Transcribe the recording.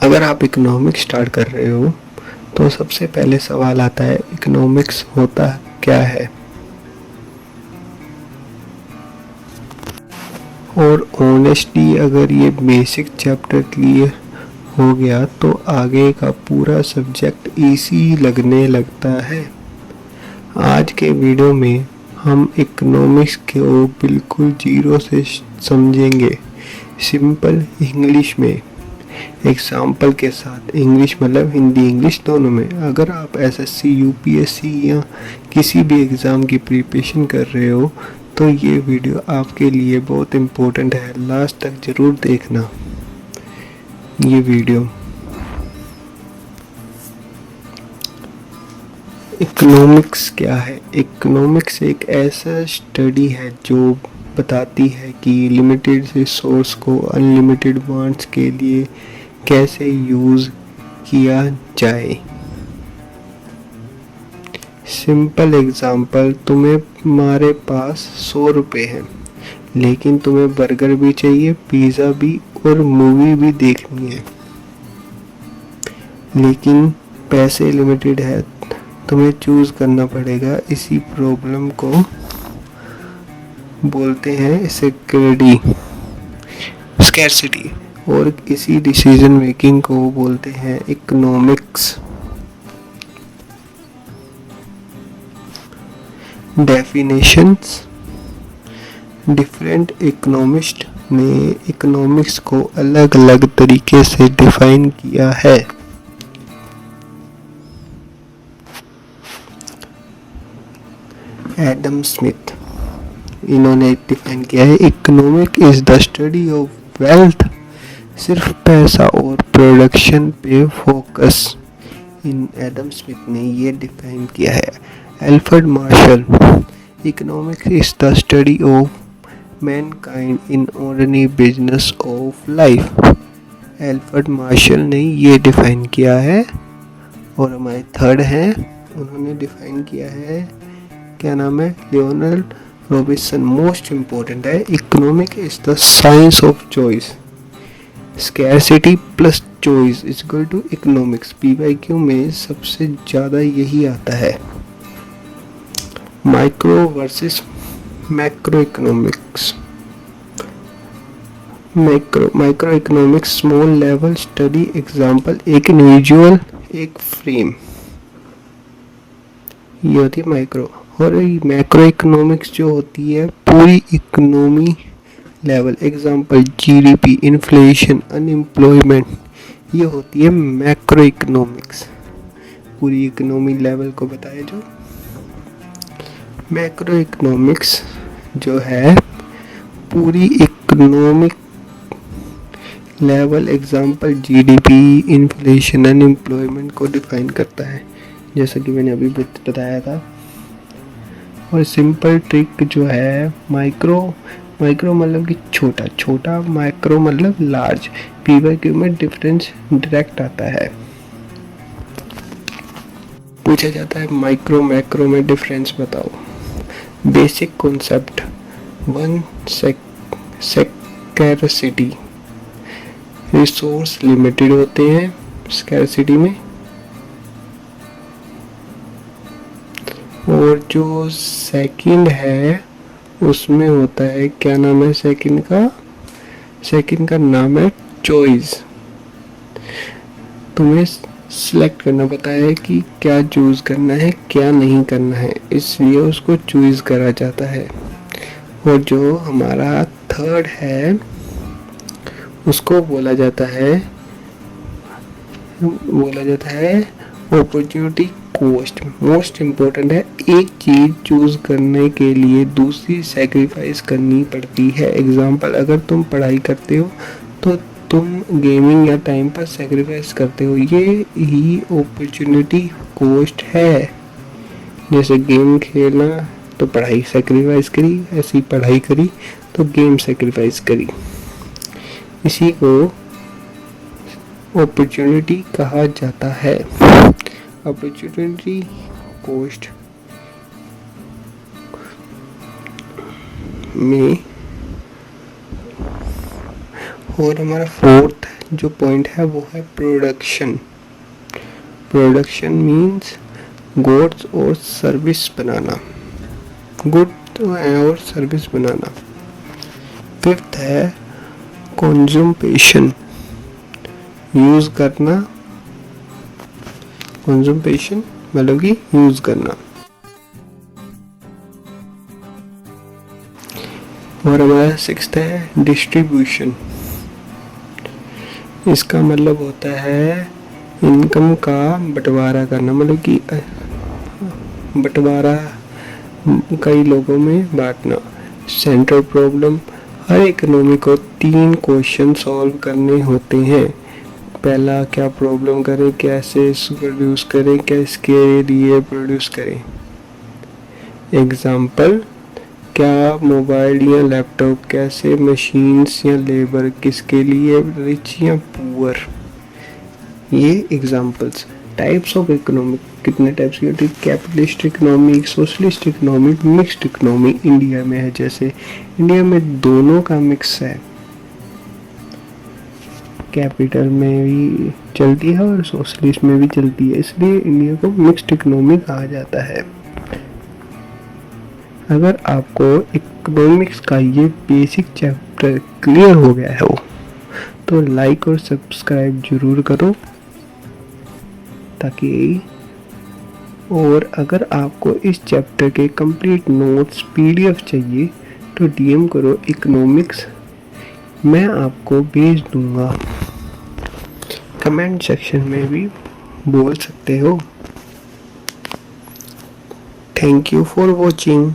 अगर आप economics start कर रहे हो तो सबसे पहले सवाल आता है इकोनॉमिक्स होता क्या है। और ऑनेस्टली अगर ये बेसिक चैप्टर क्लियर हो गया तो आगे का पूरा सब्जेक्ट इजी लगने लगता है। आज के वीडियो में हम इकोनॉमिक्स को बिल्कुल जीरो से समझेंगे, सिंपल इंग्लिश में, एग्जाम्पल के साथ। इंग्लिश मतलब हिंदी इंग्लिश दोनों में। अगर आप एसएससी, यूपीएससी या किसी भी एग्ज़ाम की प्रिपरेशन कर रहे हो तो ये वीडियो आपके लिए बहुत इम्पोर्टेंट है, लास्ट तक ज़रूर देखना ये वीडियो। इकोनॉमिक्स क्या है? इकोनॉमिक्स एक ऐसा स्टडी है जो बताती है कि लिमिटेड रिसोर्स को अनलिमिटेड वांट्स के लिए कैसे यूज़ किया जाए। सिंपल एग्जांपल, तुम्हारे पास 100 रुपये हैं लेकिन तुम्हें बर्गर भी चाहिए, पिज़्ज़ा भी और मूवी भी देखनी है, लेकिन पैसे लिमिटेड है, तुम्हें चूज़ करना पड़ेगा। इसी प्रॉब्लम को बोलते हैं स्कैर्सिटी, और इसी डिसीजन मेकिंग को बोलते हैं इकोनॉमिक्स। डेफिनेशंस। डिफरेंट इकोनॉमिस्ट ने इकोनॉमिक्स को अलग अलग तरीके से डिफाइन किया है। एडम स्मिथ, इन्होंने डिफाइन किया है economic is the study of wealth, सिर्फ पैसा और प्रोडक्शन पे फोकस। इन एडम स्मिथ ने ये डिफाइन किया है। Alfred Marshall, economics is the study of Mankind in ordinary business of life. Alfred Marshall ने ये डिफाइन किया है। और हमारे थर्ड हैं, उन्होंने डिफाइन किया है, क्या नाम है, लियोनार्ड रॉबिन्सन। मोस्ट इम्पोर्टेंट है, economic is the science of choice, scarcity plus choice is equal to economics. PYQ में सबसे ज़्यादा यही आता है। Micro versus macro economics. Micro economics small level study, example एक इंडिविजुअल, एक फ्रेम, ये होती है माइक्रो। और मैक्रो इकोनॉमिक्स जो होती है पूरी economy level, example GDP, inflation, unemployment, ये होती है मैक्रो इकोनॉमिक्स। पूरी इकोनॉमी लेवल को बताया जो। मैक्रो इकोनॉमिक्स जो है पूरी economic level, example GDP, inflation, unemployment को डिफाइन करता है, जैसा कि मैंने अभी बताया था। और सिंपल ट्रिक जो है, माइक्रो मतलब कि छोटा, माइक्रो मतलब लार्ज। पीवाईक्यू में डिफरेंस डायरेक्ट आता है, पूछा जाता है माइक्रो मैक्रो में डिफरेंस बताओ। Basic concept, one scarcity, resource limited होते हैं स्कैर्सिटी में। और जो सेकंड है उसमें होता है, क्या नाम है सेकंड का नाम है चॉइस। तुम्हें सिलेक्ट करना पता है कि क्या चूज करना है, क्या नहीं करना है, इसलिए उसको चूज करा जाता है। और जो हमारा थर्ड है उसको बोला जाता है अपॉर्चुनिटी कॉस्ट। मोस्ट इम्पोर्टेंट है, एक चीज चूज करने के लिए दूसरी सैक्रिफाइस करनी पड़ती है। एग्जाम्पल, अगर तुम पढ़ाई करते हो तो तुम गेमिंग या टाइम पर सैक्रिफाइस करते हो, ये ही अपॉर्चुनिटी कॉस्ट है। जैसे गेम खेलना तो पढ़ाई सैक्रिफाइस करी, ऐसी पढ़ाई करी तो गेम सैक्रिफाइस करी, इसी को अपॉर्चुनिटी कहा जाता है। अपॉर्चुनिटी कॉस्ट में। और हमारा फोर्थ जो पॉइंट है वो है प्रोडक्शन। प्रोडक्शन मीन्स गुड्स और सर्विस बनाना, गुड और सर्विस बनाना। फिफ्थ है कंज्यूमेशन, यूज करना, कंज्यूमेशन मतलब कि यूज करना। और हमारा सिक्स्थ है डिस्ट्रीब्यूशन। इसका मतलब होता है इनकम का बंटवारा करना, मतलब कि बंटवारा कई लोगों में बांटना। सेंट्रल प्रॉब्लम, हर इकोनॉमी को 3 क्वेश्चन सॉल्व करने होते हैं। पहला, क्या प्रॉब्लम करें, कैसे प्रोड्यूस करें, किसके लिए प्रोड्यूस करें। एग्जाम्पल, क्या मोबाइल या लैपटॉप, कैसे मशीन्स या लेबर, किसके लिए, रिच या पुअर। ये एग्जाम्पल्स। टाइप्स ऑफ इकोनॉमिक, कितने टाइप्स की होती है, capitalist economy, socialist economy, mixed economy India में है। जैसे इंडिया में दोनों का मिक्स है, कैपिटल में भी चलती है और सोशलिस्ट में भी चलती है, इसलिए इंडिया को मिक्स्ड इकोनॉमी कहा जाता है। अगर आपको इकोनॉमिक्स का ये बेसिक चैप्टर क्लियर हो गया हो तो लाइक और सब्सक्राइब जरूर करो, ताकि और अगर आपको इस चैप्टर के कंप्लीट नोट्स पीडीएफ चाहिए तो डीएम करो इकोनॉमिक्स, मैं आपको भेज दूंगा। कमेंट सेक्शन में भी बोल सकते हो। Thank you for watching.